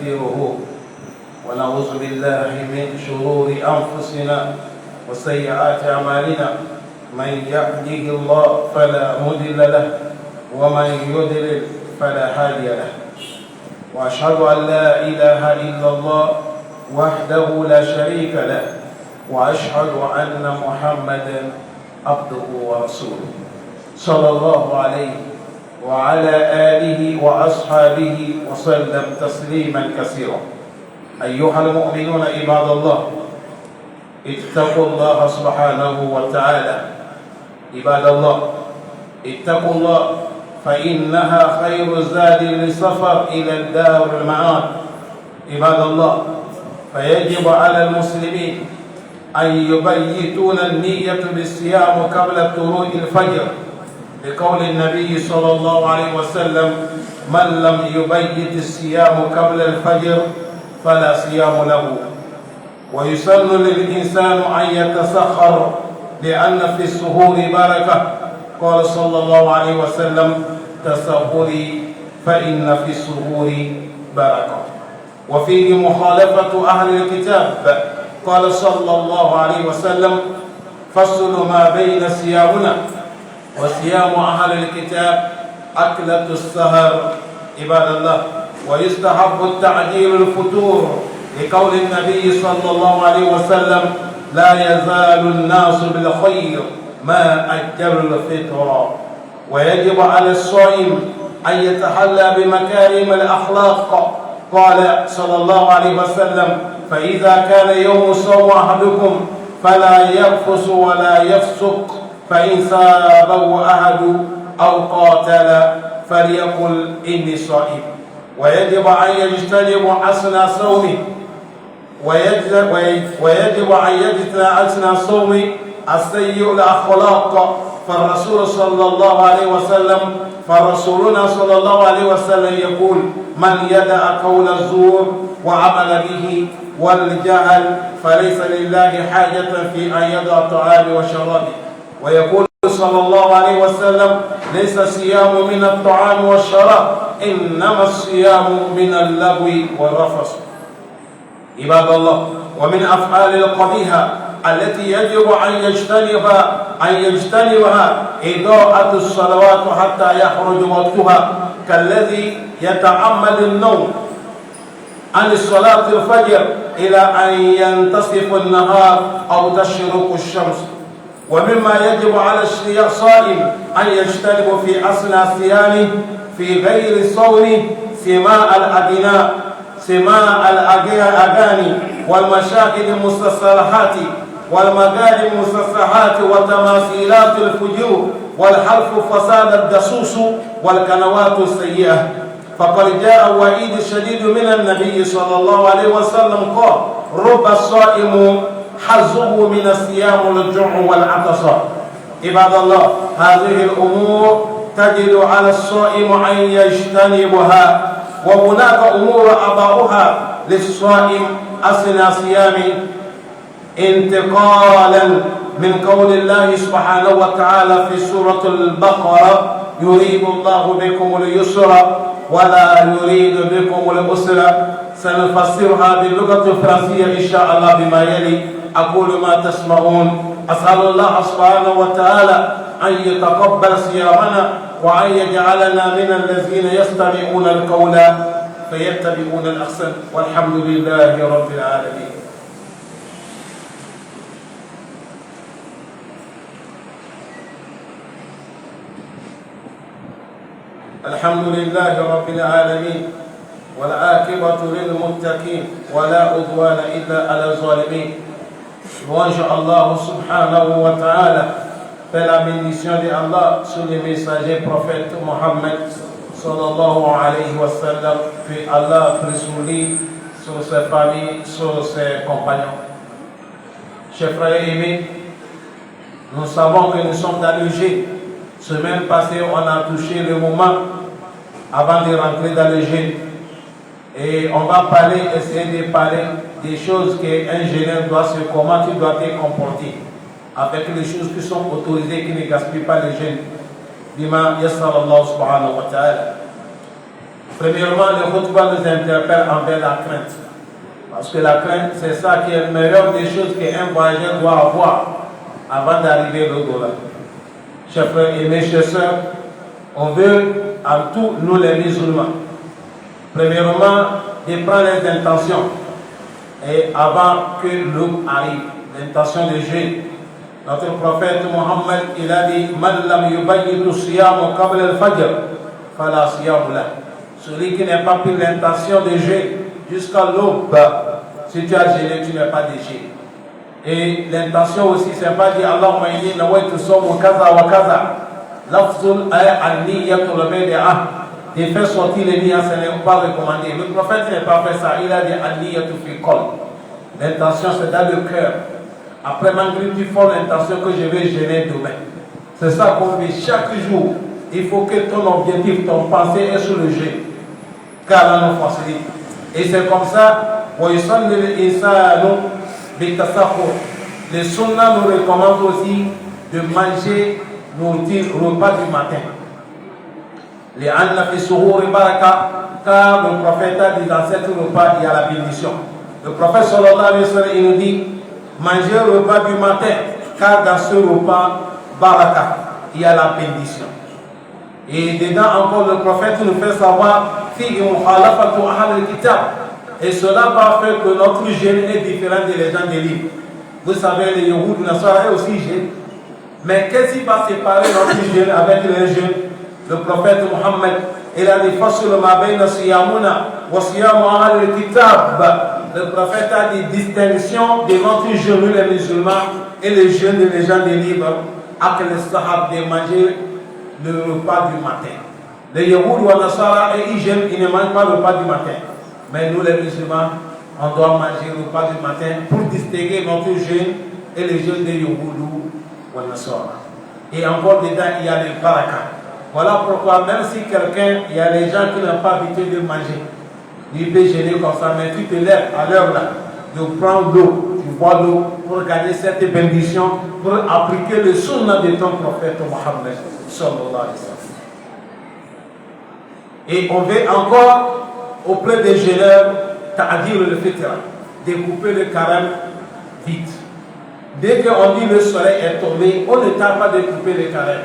ونستغفره ونعوذ بالله من شرور أنفسنا وسيئات أعمالنا. من يهده الله فلا مضل له ومن يضلل فلا هادي له. وأشهد أن لا إله إلا الله وحده لا شريك له وأشهد أن محمدا عبده ورسوله صلى الله عليه وعلى آله وأصحابه وسلم تسليما كثيرا. أيها المؤمنون عباد الله، اتقوا الله سبحانه وتعالى. عباد الله، اتقوا الله فإنها خير زاد للسفر إلى الدار المعاد. عباد الله، فيجب على المسلمين أن يبيتون النية بالصيام قبل طلوع الفجر، لقول النبي صلى الله عليه وسلم: من لم يبيت الصيام قبل الفجر فلا صيام له. ويسن للإنسان أن يتسحر لأن في السحور بركة، قال صلى الله عليه وسلم: تسحري فإن في السحور بركة. وفيه مخالفة أهل الكتاب، قال صلى الله عليه وسلم: فصل ما بين صيامنا وصيام أهل الكتاب أكلة السهر. عباد الله، ويستحب التعجيل الفطور، لقول النبي صلى الله عليه وسلم: لا يزال الناس بالخير ما أجلوا الفطر. ويجب على الصائم أن يتحلى بمكارم الأخلاق، قال صلى الله عليه وسلم: فإذا كان يوم صوم أحدكم فلا يرفث ولا يفسق، فإن سابه أحد أو قاتل فليقل إني صائم. ويجب أن يجتنب أثناء صومه ويجب أن يجتنب أثناء صومه السيء الأخلاق. فرسولنا صلى الله عليه وسلم يقول: من يدع قول الزور وعمل به والجهل فليس لله حاجة في أن يدع طعامه وشرابه. ويقول صلى الله عليه وسلم: ليس الصيام من الطعام والشراب، إنما الصيام من اللغو والرفث. عباد الله، ومن أفعال القبيحة التي يجب أن يجتنبها إضاءة الصلوات حتى يخرج وقتها، كالذي يتعمد النوم عن صلاة الفجر إلى أن ينتصف النهار أو تشرق الشمس. ومما يجب على الصائم أن يجتنب في أثناء صيامه في غير الصوم سماع الأغاني والمشاهد المستصلحات والمقالب المستصلحات وتماثيلات الفجور والحلف فساد الدسوس والقنوات السيئة. فقد جاء وعيد شديد من النبي صلى الله عليه وسلم قال: رب الصائم حظه من الصيام الجوع والعطش. عباد الله، هذه الأمور تجد على الصائم أن يجتنبها، وهناك أمور أضاؤها للصائم أثناء صيامه، انتقالا من قول الله سبحانه وتعالى في سورة البقرة: يريد الله بكم اليسر ولا يريد بكم العسر. سنفسرها باللغة الفرنسية إن شاء الله بما يلي. أقول ما تسمعون. أسأل الله سبحانه وتعالى أن يتقبل صيامنا وأن يجعلنا من الذين يستمعون القول فيتبعون الأحسن، والحمد لله رب العالمين. الحمد لله رب العالمين، والعاقبة للمتقين ولا عدوان إلا على الظالمين. Louange Allah subhanahu wa ta'ala, fait la bénédiction de Allah sur le messager prophète Mohammed sallallahu alayhi wa sallam, puis Allah prie sur lui, sur ses familles, sur ses compagnons. Chers frères et amis, nous savons que nous sommes dans le jeûne. Semaine passée, on a touché le moment avant de rentrer dans le jeûne. Et on va essayer de parler des choses qu'un jeûneur doit se comment il doit te comporter, avec les choses qui sont autorisées, qui ne gaspillent pas le jeûne. Bima yassar Allah subhanahu wa ta'ala. Premièrement, le khutbah nous interpelle envers la crainte. Parce que la crainte, c'est ça qui est la meilleure des choses qu'un voyageur doit avoir avant d'arriver au-delà. Chers frères et mes chers sœurs, on veut à tous nous les musulmans, premièrement, de prendre les intentions. Et avant que l'eau arrive, l'intention de jeûner. Notre prophète Mohammed, il a dit Man lam yubayyitu siyam qabla al-fajr, fala siyam lah. Celui qui n'a pas pris l'intention de jeûner jusqu'à l'aube, si tu as jeûné, tu n'as pas de jeûne. Et l'intention aussi, c'est pas dire Allahumma inni nawaitu sawmu kaza wa kaza. Lafzul al-niyyatul bid'ah. De faire sortir les niyyats, ce n'est pas recommandé. Le prophète n'a pas fait ça. Il a dit al-niyyatu fi qalb. L'intention, c'est dans le cœur. Après malgré tu formes l'intention que je vais jeûner demain. C'est ça qu'on fait chaque jour. Il faut que ton objectif, ton pensée est sur le jeûne. Car là, nous facilite. Et c'est comme ça, les sunnas nous recommandent aussi de manger nos repas du matin. Les anna fi suhuri baraka, car le prophète a dit dans cet repas, il y a la bénédiction. Le prophète sallallahu alayhi wa sallam, il nous dit, mangez le repas du matin, car dans ce repas, baraka, il y a la bénédiction. Et dedans encore, le prophète nous fait savoir, et cela va faire que notre jeûne est différent des gens des livres. Vous savez, les Yahoud, Nasara aussi jeûnent. Mais qu'est-ce qui va séparer notre jeûne avec les jeunes? Le prophète Mohammed, il a dit le prophète a dit distinction de notre jeûne, les musulmans, et les jeunes des gens des livres, à que les sahab de manger le repas du matin. Les Yahoud ou Nasara, ils jeûnent, ils ne mangent pas le repas du matin. Mais nous, les musulmans, on doit manger le repas du matin pour distinguer notre jeûne et les jeunes des Yahoud ou Nasara. Et encore dedans, il y a les barakas. Voilà pourquoi, même si quelqu'un, il y a les gens qui n'ont pas habitué de manger, il peut jeûner comme ça, mais tu te lèves à l'heure là, de prendre l'eau, tu bois l'eau pour garder cette bénédiction, pour appliquer le sunnah de ton prophète Mohammed sallallahu alayhi wa sallam. Et on veut encore, auprès des jeûneurs, ta'adir le fitra, découper le carême vite. Dès qu'on dit le soleil est tombé, on ne tarde pas de couper le carême.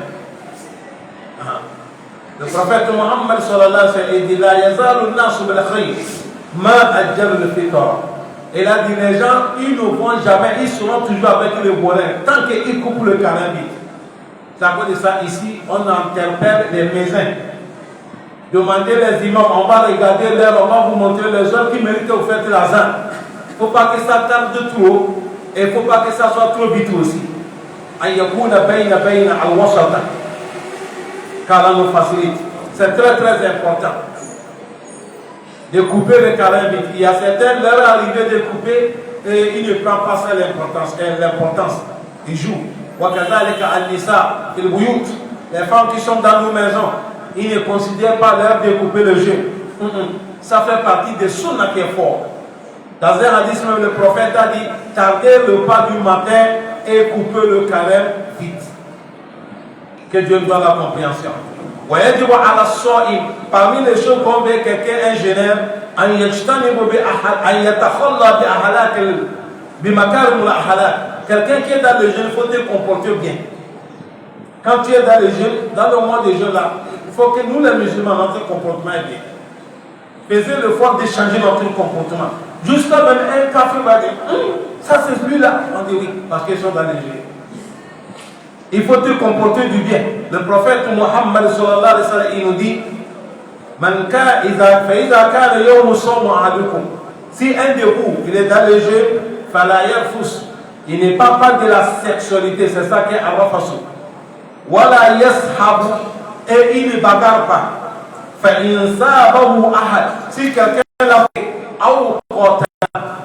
Le prophète Mohammed sallallahu alayhi wa sallam dit La yazalu nasu bil khayr ma ajjalu le fitra. Il a dit les gens, ils ne vont jamais, ils seront toujours avec le bonheur tant qu'ils coupent le carême vite. C'est à cause de ça, ici, on interpelle les médecins. Demandez les imams, on va regarder l'heure, on va vous montrer les heures qui méritent que vous faites l'azan. Il ne faut pas que ça tarde trop et il ne faut pas que ça soit trop vite aussi. Car là nous facilite. C'est très très important de couper le carême vite. Il y a certaines, leur arrivée de couper, et il ne prend pas ça l'importance. Il joue. Les femmes qui sont dans nos maisons, ils ne considèrent pas l'heure de couper le jeûne. Ça fait partie des sunnah qui est fort. Dans un hadith, même le prophète a dit tardez le pas du matin et coupez le carême vite. Que Dieu nous donne la compréhension. Parmi les choses qu'on veut quelqu'un un jeûneur, quelqu'un qui est dans le jeûne, il faut te comporter bien. Quand tu es dans le jeûne, dans le mois de jeûne là, il faut que nous les musulmans, notre comportement est bien. Faisez l'effort de changer notre comportement. Jusqu'à même un café va dire, ça c'est celui-là. On dit oui, parce qu'ils sont dans le jeûne. Il faut te comporter du bien. Le prophète Mohammed sallallahu alayhi wa sallam, il nous dit, si un de vous, il est dans le jeûne, il n'est pas de la sexualité, c'est ça qui est arafasu. Wala yashabu, et il ne bagarre pas. Si quelqu'un l'a fait,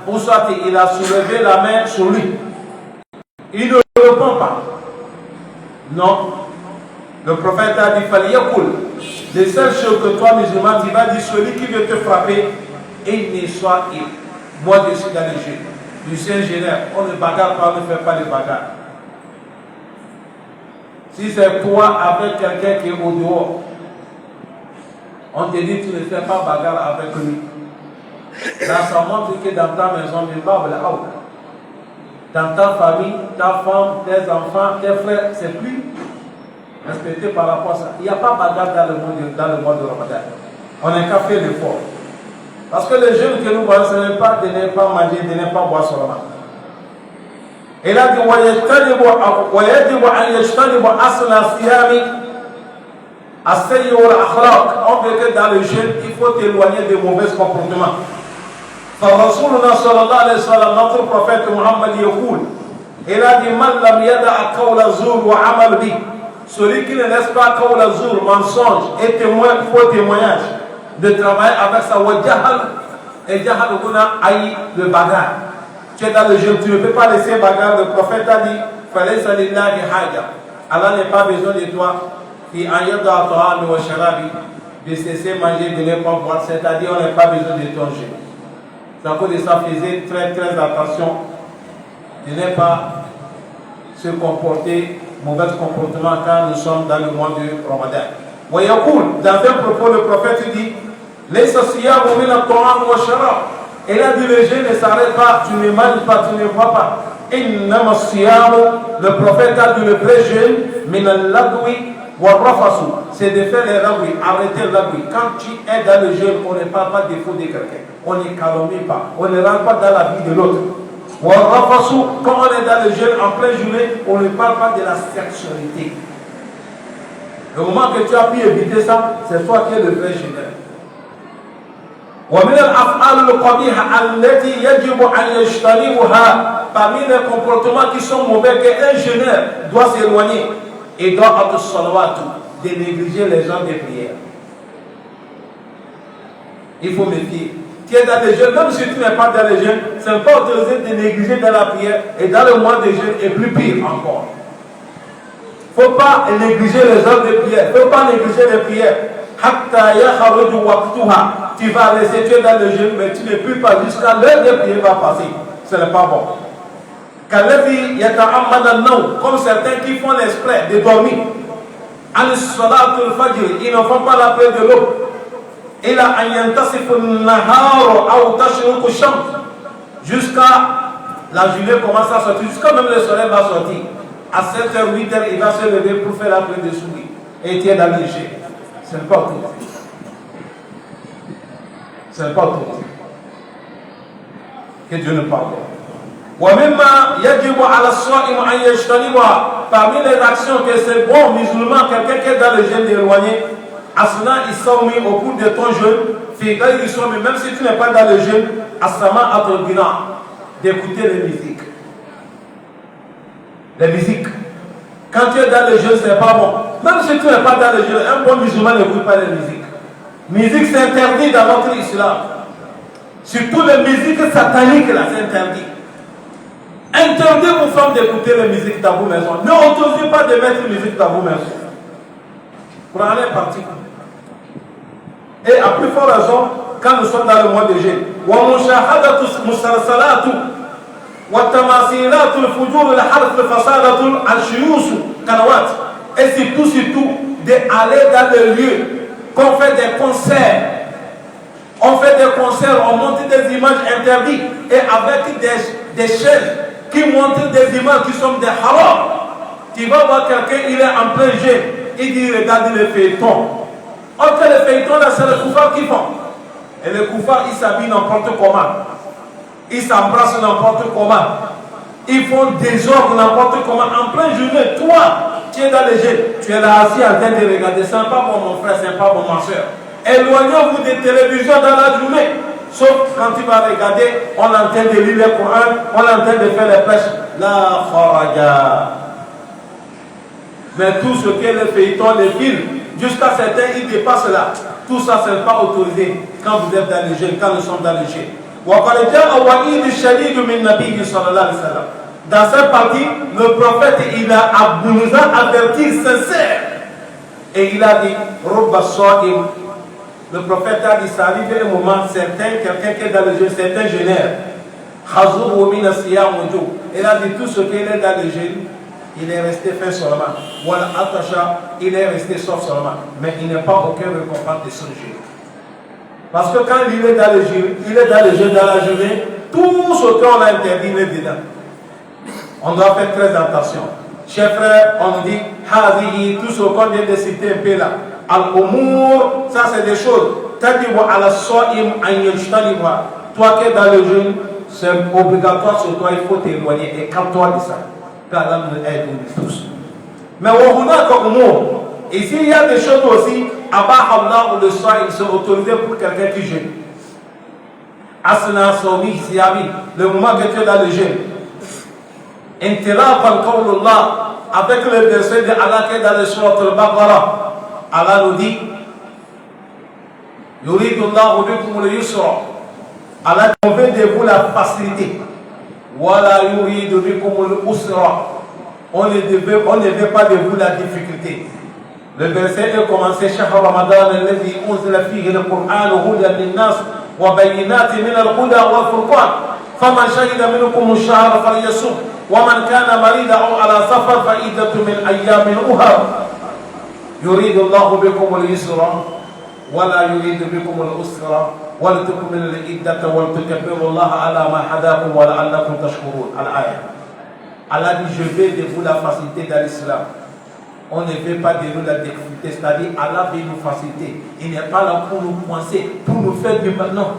ou soit il a soulevé la main sur lui, il ne répond pas. Non. Le prophète a dit les seules choses que toi, musulman, tu vas dire celui qui veut te frapper, il ne soit il. Moi, je suis dans le jeu. Je suis un génère. On ne bagarre pas, on ne fait pas de bagarre. Si c'est toi avec quelqu'un qui est au dehors, On te dit tu ne fais pas bagarre avec lui. Là, ça montre que dans ta maison, dans ta famille, ta femme, tes enfants, tes frères, c'est plus respecté par rapport à ça. Il n'y a pas bagarre dans le mois de Ramadan. On n'a qu'à faire l'effort. Parce que les jeunes que nous voyons, ce n'est pas de ne pas manger, de ne pas boire seulement. Et là, il dit, on veut que dans le jeûne, il faut t'éloigner des mauvais comportements. فرسولنا صلى الله عليه وسلم notre prophète Muhammad يقول il a dit man lam yada qawla zur wa amal bi, celui qui ne laisse pas qawla zur, mensonge et faux témoignage, de travailler avec sa wajahal, et jahal kuna aïe le bagarre. Tu es dans le jeûne, tu ne peux pas laisser bagarre. Le prophète a dit falaysa lillahi haja, Allah n'a pas besoin de toi fi an yada ta'ami wa sharabi, de cesser manger, de ne pas boire, c'est-à-dire on n'a pas besoin de ton jeûne. C'est à cause de ça, faisait très très attention de ne pas se comporter, mauvais comportement quand nous sommes dans le mois de Ramadan. Dans un propos, le prophète dit et là, le jeûne ne s'arrête pas, tu ne manges pas, tu ne bois pas. Le prophète a dit le vrai jeûne, c'est de faire les ragouis, arrêter le ragoui. Quand tu es dans le jeûne, on ne parle pas des faux de quelqu'un, on ne calomnie pas, on ne rentre pas dans la vie de l'autre. Quand on est dans le jeûne en pleine journée, on ne parle pas de la sexualité. Le moment que tu as pu éviter ça, c'est toi qui es le vrai jeûneur. Parmi les comportements qui sont mauvais, qu'un jeûneur doit s'éloigner et doit être salawatu, de négliger les heures de prière. Il faut méfier. Tu es dans le jeûne, même si tu n'es pas dans le jeûne, ce n'est pas autorisé de négliger dans la prière, et dans le mois de jeûne, et plus pire encore. Il ne faut pas négliger les heures de prière, il ne faut pas négliger les prières. Tu vas laisser, tu es dans le jeûne, mais tu ne pries pas jusqu'à l'heure de prière va passer. Ce n'est pas bon. Comme certains qui font l'exprès de dormir. Ils ne font pas la prière de l'aube. Jusqu'à la journée commence à sortir, jusqu'à même le soleil va sortir. À 7h, 8h, il va se lever pour faire la prière de souris. Et il est dans le jeûne. Ce n'est pas tout. Ce n'est pas tout. Que Dieu nous pardonne. Parmi les actions que c'est bon, musulman, quelqu'un qui est dans le jeûne d'éloigner, Asna ils sont mis au cours de ton jeûne, même si tu n'es pas dans le jeûne, Asama à ton bilan, d'écouter les musiques. Les musiques. Quand tu es dans le jeûne, c'est pas bon. Même si tu n'es pas dans le jeûne, un bon musulman n'écoute pas les musiques. Musique, c'est interdit dans notre islam. Surtout les musiques sataniques, là, c'est interdit. Interdit aux femmes d'écouter les musiques dans vos maisons. Ne autorisez pas de mettre la musique dans vos maisons. Prenez un parti. Et à plus forte raison, quand nous sommes dans le mois de jeûne. Et surtout, d'aller dans le lieu, qu'on fait des concerts. On fait des concerts, on monte des images interdites et avec des chaînes qui montrent des images qui sont des haram. Tu vas voir quelqu'un, il est en plein jeûne, il dit regarde les feuilletons. Entre les feuilletons là, c'est les koufars qui font. Et les koufars, ils s'habillent n'importe comment. Ils s'embrassent n'importe comment. Ils font des ordres n'importe comment. En plein journée, toi, tu es dans le jeûne, tu es là assis en train de regarder. C'est pas pour mon frère, c'est pas pour ma soeur. Éloignez-vous des télévisions dans la journée. Sauf quand tu vas regarder, on est en train de lire le Coran, on est en train de faire les prêches. La kharaja. Mais tout ce qui est les feuilletons, les films, jusqu'à certains, ils dépassent là. Tout ça, ce n'est pas autorisé quand vous êtes dans le jeûne, quand nous sommes dans le jeûne. Dans cette partie, le prophète nous a averti sincère. Et il a dit, le prophète a dit, ça arrive un moment, quelqu'un qui est dans le jeûne, certains jeûneurs, il a dit tout ce qui est dans le jeûne, il est resté fin seulement. Voilà, attacha, il est resté sauf seulement. Mais il n'est pas aucun récompense de son jeûne. Parce que quand il est dans le jeûne, dans la journée, tout ce qu'on a interdit est dedans. On doit faire très attention. Chers frères, on dit, Hazihi, tout ce qu'on vient de citer un peu là. Al-Umur, ça c'est des choses. Tadibu ala so'im an yajtaniba. Toi qui es dans le jeûne, c'est obligatoire sur toi, il faut t'éloigner. Et calme-toi de ça. Qu'Allah nous aide tous. Mais ici il y a des choses aussi. Abba Allah ou le so'im sont autorisés pour quelqu'un qui jeûne. Asna Somi Siabi, le moment que tu es dans le jeûne. Intilaf al-Qawlullah, avec le verset de Allah qui est dans le Surat al-Baqarah. Allah nous dit Yuridullahu bikum al-yusra. Allah veut de vous la facilité. Wala yuridu bikum al-usra. On ne veut pas de vous la difficulté. Le verset est commencé Shahr Ramadan alladhi unzila fihi al-Qur'an hudan lin-nas wa bayyinatin min al-huda wal-furqan. Faman shahida minkum ash-shahra falyasum. ومن كان مريضا أو على سفر فعدة من أيام أخر يريد الله بكم اليسر ولا يريد بكم العسر ولتكملوا العدة ولتكبروا الله على ما هداكم ولعلكم تشكرون. الآية. Allah dit je vais de vous la facilité dans l'islam. On ne veut pas de nous la difficulté, c'est-à-dire Allah veut nous faciliter. Il n'est pas là pour nous coincer, pour nous faire du maintenant.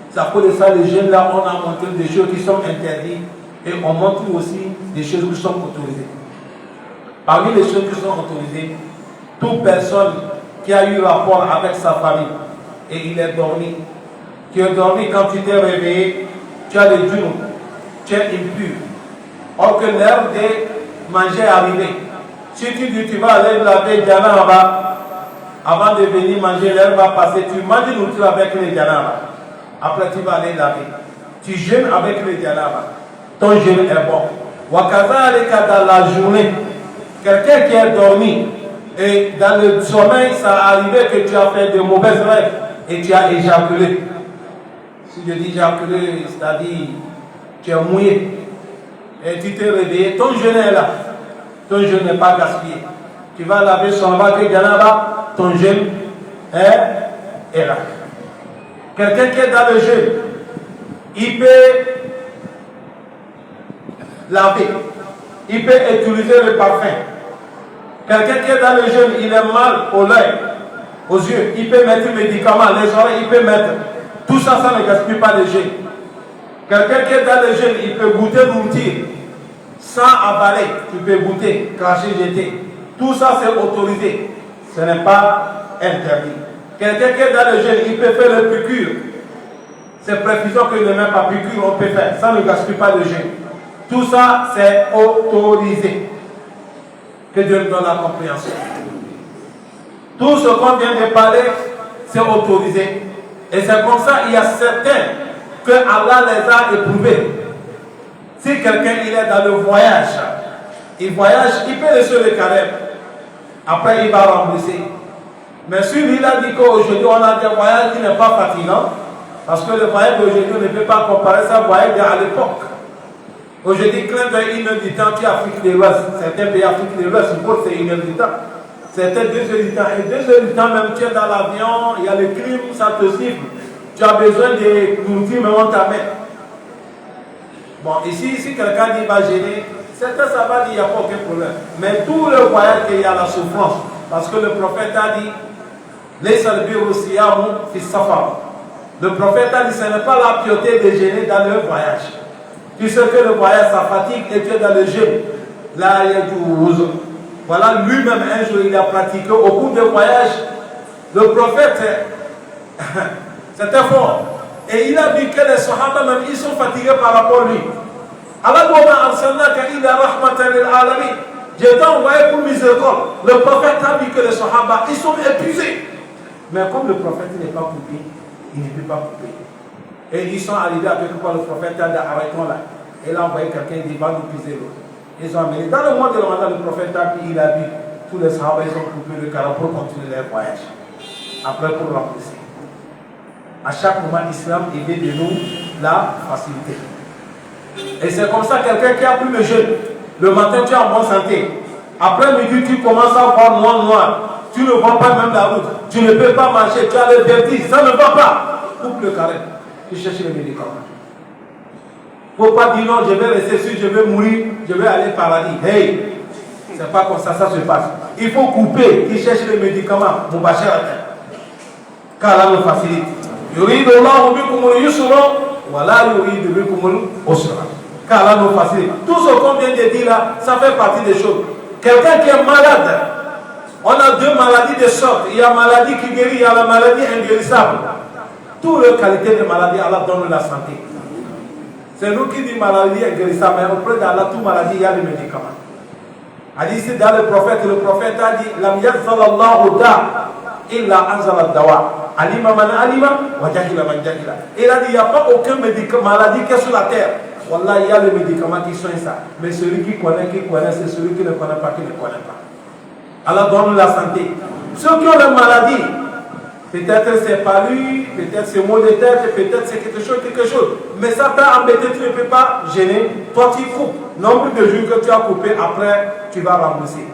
C'est à cause de ça les jeunes là on a montré des choses qui sont interdites. Et on montre aussi des choses qui sont autorisées. Parmi les choses qui sont autorisées, toute personne qui a eu rapport avec sa famille et il est dormi, tu es dormi quand tu t'es réveillé, tu as les genoux, tu es impur. Or que l'heure de manger est arrivée. Si tu dis tu vas aller laver Janaba, avant de venir manger, l'heure va passer, tu manges une nourriture avec les Janaba. Après tu vas aller laver. Tu jeûnes avec les Janaba. Ton jeûne est bon. Wakazalika dans la journée, quelqu'un qui est dormi et dans le sommeil, ça arrivé que tu as fait de mauvaises rêves et tu as éjaculé. Si je dis éjaculé, c'est-à-dire tu es mouillé et tu t'es réveillé, ton jeûne est là. Ton jeûne n'est pas gaspillé. Tu vas laver son bac Janaba, ton jeûne est là. Quelqu'un qui est dans le jeûne, il peut laver, il peut utiliser le parfum. Quelqu'un qui est dans le jeûne, il est mal au l'œil, aux yeux, il peut mettre le médicament, les oreilles, il peut mettre. Tout ça, ça ne gaspille pas le jeûne. Quelqu'un qui est dans le jeûne, il peut goûter nourriture sans avaler, tu peux goûter, cracher, jeter. Tout ça, c'est autorisé. Ce n'est pas interdit. Quelqu'un qui est dans le jeûne, il peut faire le piqûre. C'est précision que ne même pas piqûre, on peut faire. Ça ne gaspille pas le jeûne. Tout ça, c'est autorisé. Que Dieu nous donne la compréhension. Tout ce qu'on vient de parler, c'est autorisé. Et c'est comme ça, il y a certains que Allah les a éprouvés. Si quelqu'un il est dans le voyage, il voyage, il peut laisser le carême. Après, il va rembourser. Mais si lui il a dit qu'aujourd'hui, on a des voyages qui n'est pas fatigant, parce que le voyage d'aujourd'hui ne peut pas comparer ça au voyage à l'époque. Aujourd'hui, clin d'œil, 1 heure du temps, tu as Afrique de l'Ouest. Certains pays Afrique de l'Ouest, c'est 1 heure du temps. Certains 2 heures du temps. Et 2 heures du temps, même tu es dans l'avion, il y a le crime, ça te siffle. Tu as besoin de nourriture, mais on t'amène. Bon, ici, si quelqu'un dit va gêner, certains ça va dire il n'y a pas aucun problème. Mais tout le voyage, il y a la souffrance. Parce que le prophète a dit, le prophète a dit, ce n'est pas la piété de gêner dans le voyage. Tu sais que le voyage, ça fatigue et tu es dans le jeûne. Là, il y a du rose. Voilà, lui-même, un jour, il a pratiqué au cours du voyage. Le prophète, c'était fort. Et il a vu que les Sahaba, même, ils sont fatigués par rapport à lui. Allah Dieu t'a envoyé pour miséricorde. Le prophète a vu que les Sahaba, ils sont épuisés. Mais comme le prophète n'est pas coupé, il ne peut pas couper. Et ils sont arrivés à quelque part, le prophète a dit arrêtons là. Et il a envoyé quelqu'un qui va nous piser l'autre. Ils ont amené. Dans le mois de Ramadan, le prophète a dit, il a vu tous les Sahaba, ils ont coupé le carreau pour continuer leur voyage. Après, pour remplacer. À chaque moment, l'islam, il veut de nous la facilité. Et c'est comme ça, quelqu'un qui a pris le jeûne, Le matin, tu es en bonne santé. Après midi, tu commences à voir noir. Tu ne vois pas même la route. Tu ne peux pas marcher. Tu as le vertige. Ça ne va pas. Coupe le carré. Tu cherches les médicaments. Il ne faut pas dire non, je vais rester ici, je vais mourir, je vais aller au paradis. Hey, c'est pas comme ça se passe. Il faut couper. Tu cherches les médicaments. Mon bachar. Car Allah nous facilite. Yurid Allah bikumul yusra wa la yurid bikumul usra. Car Allah nous facilite. Tout ce qu'on vient de dire là, ça fait partie des choses. Quelqu'un qui est malade, on a deux maladies de sorte. Il y a la maladie qui guérit, il y a la maladie inguérissable. Toutes les qualités de maladie, Allah donne la santé. C'est nous qui disons maladie inguérissable, mais auprès d'Allah, toute maladie, il y a les médicaments. A dit ici dans le prophète a dit Lam yazzalallahu da illa anzala dawa. Alima man alima, wa jahila man jahila. Il a dit il n'y a pas aucun maladie qui est sur la terre. Wallah, il y a les médicaments qui soignent ça. Mais celui qui connaît, c'est celui qui ne connaît pas, qui ne connaît pas. Allah donne la santé. Ceux qui ont la maladie, peut-être c'est pas lui, peut-être c'est mot de tête, peut-être c'est quelque chose. Mais ça t'a embêté, tu ne peux pas gêner. Toi, tu coupes. Nombre de jours que tu as coupé, après, tu vas rembourser.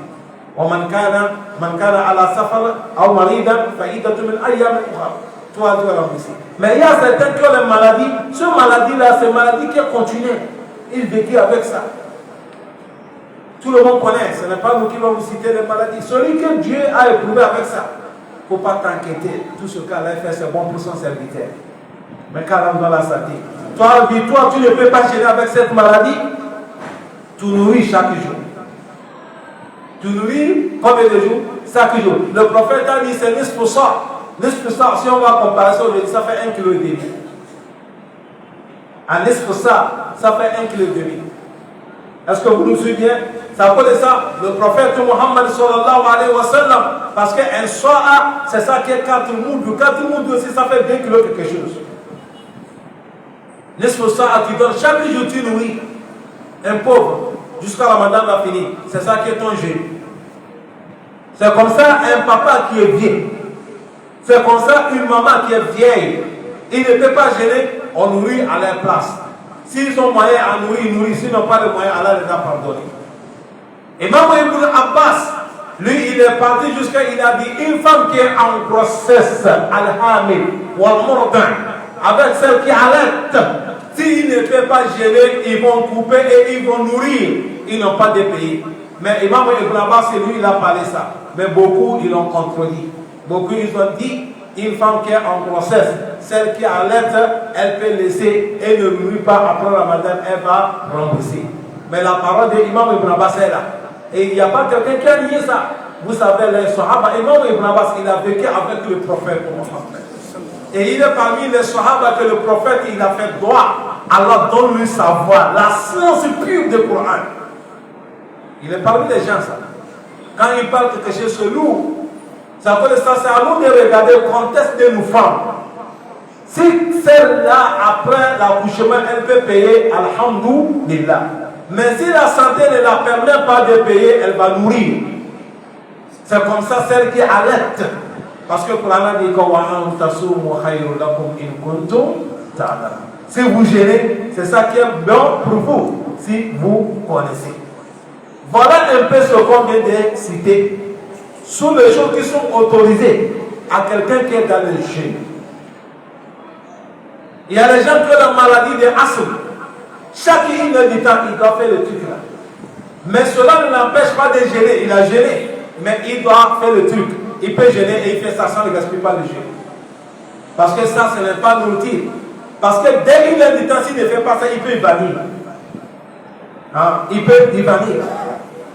ومن كان على سفر أو مريضا فعدة من أيام أخرى. Toi, tu vas rembourser. Mais il y a certains qui ont les maladies. Ce maladie-là, c'est une maladie qui est continue. Ils vécurent avec ça. Tout le monde connaît. Ce n'est pas nous qui vont vous citer les maladies. Celui que Dieu a éprouvé avec ça, il ne faut pas t'inquiéter. Tout ce qu'Allah fait, c'est bon pour son serviteur. Mais qu'Allah doit la santé. Toi, tu ne peux pas gérer avec cette maladie. Tu nourris chaque jour. Tu nourris combien de jours? Chaque jour. Le prophète a dit c'est 10%. 10%, si on va comparer ça, ça fait 1,5 kg. À 10%, ça fait 1,5 kg. Est-ce que vous nous suivez bien? Ça cause de ça, le prophète Muhammad sallallahu alayhi wa sallam, parce qu'un soa, c'est ça qui est 4 moudou. 4 moudou aussi, ça fait 2 kilos quelque chose. 10%, tu donnes chaque jour, tu nourris un pauvre, jusqu'à Ramadan va finir. C'est ça qui est ton jeu. C'est comme ça un papa qui est vieux. C'est comme ça une maman qui est vieille. Il ne peut pas gêner, on nourrit à leur place. S'ils ont moyen à nourrir, ils nourrissent. S'ils n'ont pas de moyen, Allah les a pardonnés. Et Imam Ibn Abbas, lui, il est parti jusqu'à, il a dit, une femme qui est en grossesse, al-hamil, ou al-murdan, avec celle qui allait, s'ils ne peuvent pas gêner, ils vont couper et ils vont nourrir. Ils n'ont pas de pays. Mais Imam Ibn Abbas, lui, il a parlé ça. Mais beaucoup, ils l'ont contredit. Beaucoup, ils ont dit, une femme qui est en grossesse, celle qui allait, elle peut laisser et ne nourrit pas après Ramadan, elle va rembourser. Mais la parole de Imam Ibn Abbas est là. Et il n'y a pas quelqu'un qui a nié ça. Vous savez, les Sahaba, Imam Ibn Abbas, il a vécu avec le prophète Mohammed. Et il est parmi les Sahaba que le prophète, il a fait droit. Allah donne-lui sa voix, la science pure du Coran. Il est parmi les gens, ça. Quand il parle que quelque chose de lourd, ça veut dire ça, c'est à nous de regarder le contexte de nos femmes. Si celle-là, après l'accouchement, elle peut payer, alhamdoulilah. Mais si la santé ne la permet pas de payer, elle va nourrir. C'est comme ça celle qui allait. Parce que Coran dit si vous gênez, c'est ça qui est bon pour vous, si vous connaissez. Voilà un peu ce qu'on vient de citer. Sous les choses qui sont autorisées à quelqu'un qui est dans le jeûne. Il y a les gens qui ont la maladie de asthme. Chaque heure du temps, il doit faire le truc là. Mais cela ne l'empêche pas de gêner. Il a gêné, mais il doit faire le truc. Il peut gêner et il fait ça sans ne gaspiller pas le jeûne. Parce que ça, ce n'est pas nourriture. Parce que dès une heure du temps, s'il ne fait pas ça, il peut y vanir. Hein? Il peut y vanir.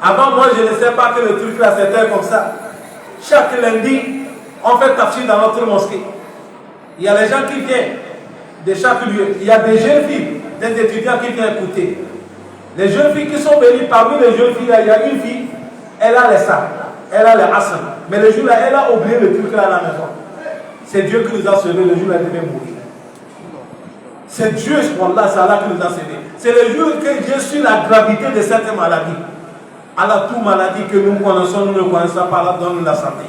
Avant, moi, je ne sais pas que le truc là, c'était comme ça. Chaque lundi, on fait tafsir dans notre mosquée. Il y a les gens qui viennent de chaque lieu. Il y a des jeunes filles, des étudiants qui viennent écouter. Les jeunes filles qui sont venues, parmi les jeunes filles, là, il y a une fille, elle a les sacs, elle a les asthmes. Mais le jour là, elle a oublié le truc là à la maison. C'est Dieu qui nous a sauvés, le jour là, elle devait mourir. C'est Dieu, Wallah, c'est Allah qui nous a sauvés. C'est le jour que Dieu suit la gravité de cette maladie. Allah, toute maladie que nous connaissons, nous ne connaissons pas, Allah donne la santé.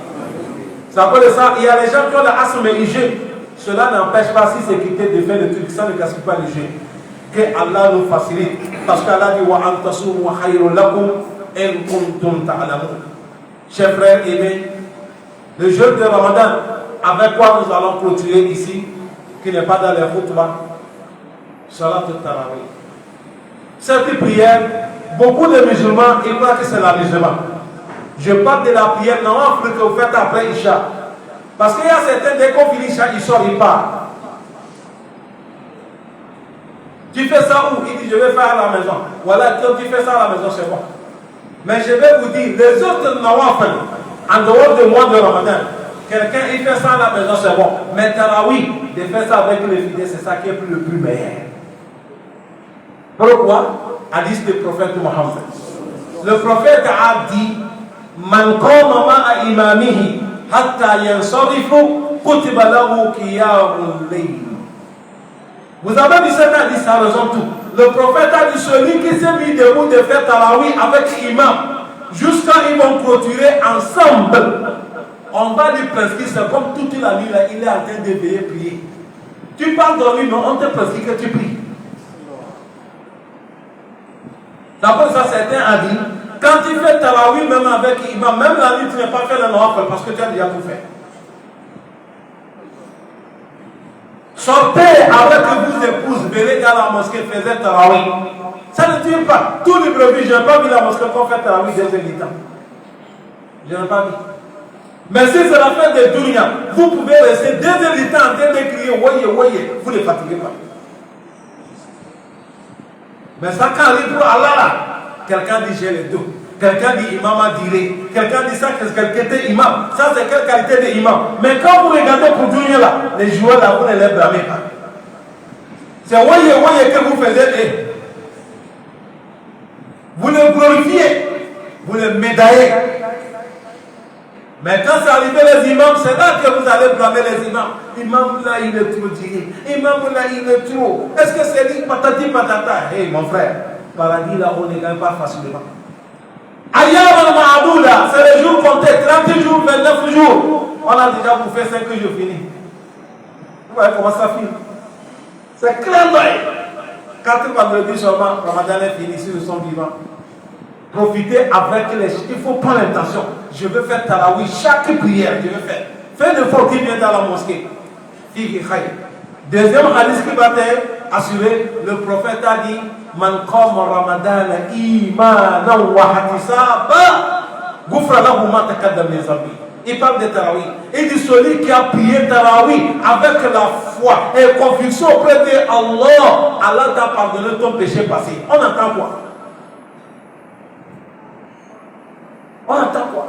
Ça veut dire ça, il y a les gens qui ont l'asthme et ils jeûnent. Cela n'empêche pas, si c'est quitté, de faire le truc, ça ne casse pas le jeûne. Que Allah nous facilite. Parce qu'Allah dit wa antasumu khayrun lakum in kuntum ta'lamun. Chers frères aimés, le jeûne de Ramadan, avec quoi nous allons clôturer ici, qui n'est pas dans les khutbahs, Salat al-Tarawih. Cette prière, beaucoup de musulmans, ils croient que c'est la musulmane. Je parle de la prière, non, que vous faites après Isha. Parce qu'il y a certains, dès qu'on finit Isha, ils sortent, ils partent. Tu fais ça où? Il dit, je vais faire à la maison. Voilà, quand tu fais ça à la maison, c'est bon. Mais je vais vous dire, les autres nawafil, en dehors du mois de Ramadan, quelqu'un, il fait ça à la maison, c'est bon. Mais Tarawih, de faire ça avec les fidèles, c'est ça qui est le plus meilleur. Pourquoi? Hadith du prophète Mohammed. Le prophète a dit, Man qama ma'a imamihi hatta yansarifu kutiba lahu qiyamul layl. Vous avez dit cet hadith, ça raison tout. Le prophète a dit, celui qui s'est mis debout de faire Tarawih avec l'imam, jusqu'à ils vont clôturer ensemble, on va lui prescrire, c'est comme toute la nuit, là, il est en train de veiller prier. Tu parles de lui, mais on te prescrit que tu pries. D'abord, ça, certains ont dit, quand tu fais Tarawih, même avec l'imam, même la nuit, tu n'as pas fait le nawafil parce que tu as déjà tout fait. Sortez avec vos épouses, venez dans la mosquée, faisez Tarawih. Ça ne tue pas. Tout le brebis, je n'ai pas vu la mosquée qu'on fait Tarawih dès le temps. Je n'ai pas vu. Mais si c'est la fin de Dunya, vous pouvez rester dès le temps en train de crier, voyez, voyez, vous ne fatiguez pas. Mais ça, quand arrive pour Allah, là, quelqu'un dit j'ai les deux. Quelqu'un dit imam a diré. Quelqu'un dit ça, quelqu'un était imam. Ça, c'est quelle qualité d'imam. Mais quand vous regardez pour Dunya, là, les joueurs là, vous ne les blâmez pas. C'est voyez, voyez que vous faites. Vous les glorifiez. Vous les médaillez. Mais quand c'est arrivé les imams, c'est là que vous allez blâmer les imams. Imam là, il est trop diré. Imam là, il est trop. Est-ce que c'est lui, patati patata? Hé, mon frère, paradis là, on ne gagne pas facilement. Ayyam al-Ma'adouda, c'est les jours comptés, 30 jours, 29 jours. On a déjà bouffé 5 jours finis. Vous voyez comment ça finit? C'est clair d'œil. Quand le vendredi seulement, Ramadan est fini, si nous sommes vivants. Profitez avec les... Il faut prendre l'intention. Je veux faire Tarawih, chaque prière, je veux faire. Fais le fort qui vient dans la mosquée. Deuxième hadith qui va t'assurer, le prophète a dit, Man qama Ramadan imanan wa ihtisaban ghufira lahu ma taqaddama min dhanbi. Il parle de Tarawih. Il dit celui qui a prié Tarawih avec la foi et conviction auprès de Allah, Allah t'a pardonné ton péché passé. On entend quoi? On entend quoi?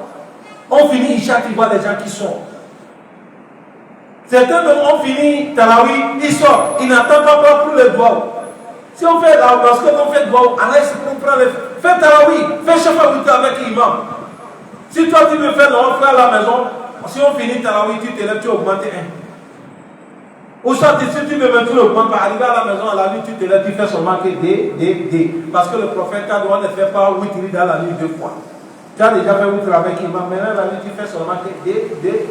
On finit Isha, tu vois les gens qui sortent. Certains même ont fini Tarawih, ils sortent. Ils n'attendent pas pour les doigts. Si on fait la mosquée, on fait doigts, Allah se comprend les... Fais Tarawih, fais Shafa Witr avec l'imam. Si toi tu veux faire on fait à la maison, si on finit Tarawih, tu te lèves, tu augmentes un. Ou soit si tu veux mettre l'augmente, arriver à la maison, à la nuit, tu te lèves, tu fais seulement que D. Parce que le prophète a dit on ne fait pas Witr dans la nuit 2 fois. Tu as déjà fait Witr avec l'imam, maintenant la nuit tu fais seulement que D.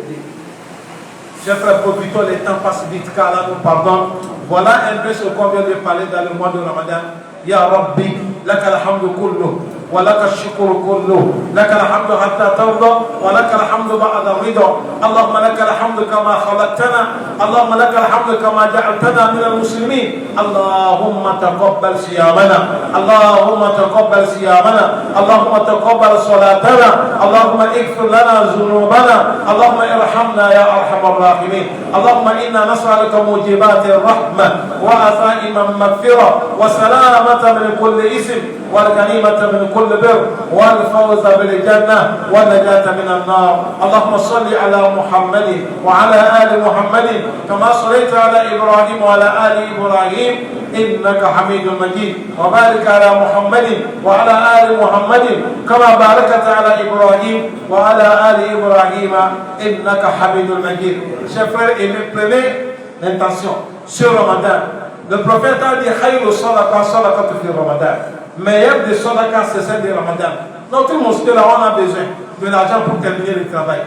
Chers frères, profitons, les temps passent vite car là nous pardonne. Voilà un peu ce qu'on vient de parler dans le mois de Ramadan. Ya Rabbi, laka alhamdu kullu, wa laka al-shukru kullu, laka alhamdu hatta tarda, wa laka alhamdu ba'da rida. Allahumma laka alhamdu kama khalaqtana, Allahumma laka alhamdu kama ja'altana min al-muslimin. Allahumma taqabbal siyamana, Allahumma taqabbal siyamana, Allahumma taqabbal salatana, Allahumma ighfir lana dhunubana, Allahumma irhamna ya arhamar rahimin. Allahumma inna nas'aluka mujibati ar-rahmah wa atha'ima al-maghfirah wa salamata من كل اسم والغنيمة من كل بر والفوز بالجنة والنجاة من النار. اللهم صل على محمد وعلى آل محمد كما صليت على إبراهيم وعلى آل إبراهيم إنك حميد مجيد وبارك على محمد وعلى آل محمد كما باركت على إبراهيم وعلى آل إبراهيم إنك حميد مجيد. Chers frères, prenez l'intention sur Ramadan. Le prophète a dit khayru sadaqa sadaqatu fi Ramadan. Meilleur des sadaqas, c'est celle de Ramadan. Notre mosquée là, on a besoin de l'argent pour terminer le travail.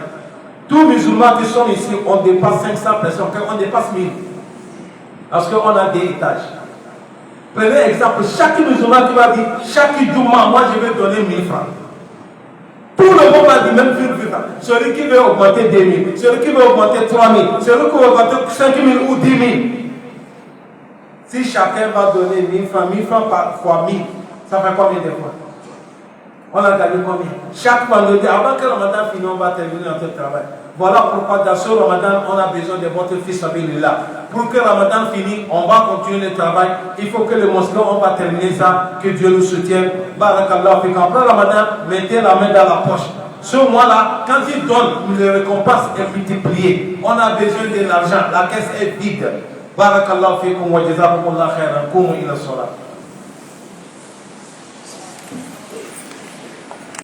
Tous les musulmans qui sont ici, on dépasse 500 personnes, on dépasse 1000. Parce qu'on a des étages. Prenez exemple, chaque musulman qui va dire, chaque Juma, moi je vais donner 1000 francs. Tout le monde va dire même 1000 francs. Celui qui veut augmenter 2000, celui qui veut augmenter 3000, celui qui veut augmenter 5000 ou 10 000. Si chacun va donner 1000 francs fois 1000, ça fait combien de fois? On a gagné combien? Chaque vendredi, avant que le Ramadan finisse, on va terminer notre travail. Voilà pourquoi dans ce Ramadan, on a besoin de votre fils là. Pour que le Ramadan finisse, on va continuer le travail. Il faut que le mosquée, on va terminer ça, que Dieu nous soutienne. Barakallah, puis après le Ramadan, mettez la main dans la poche. Ce mois-là, quand il donne, les récompenses est multipliée. On a besoin de l'argent, la caisse est vide. Barakallah, fikum wa jazakumullah khairan, kumu ila salat.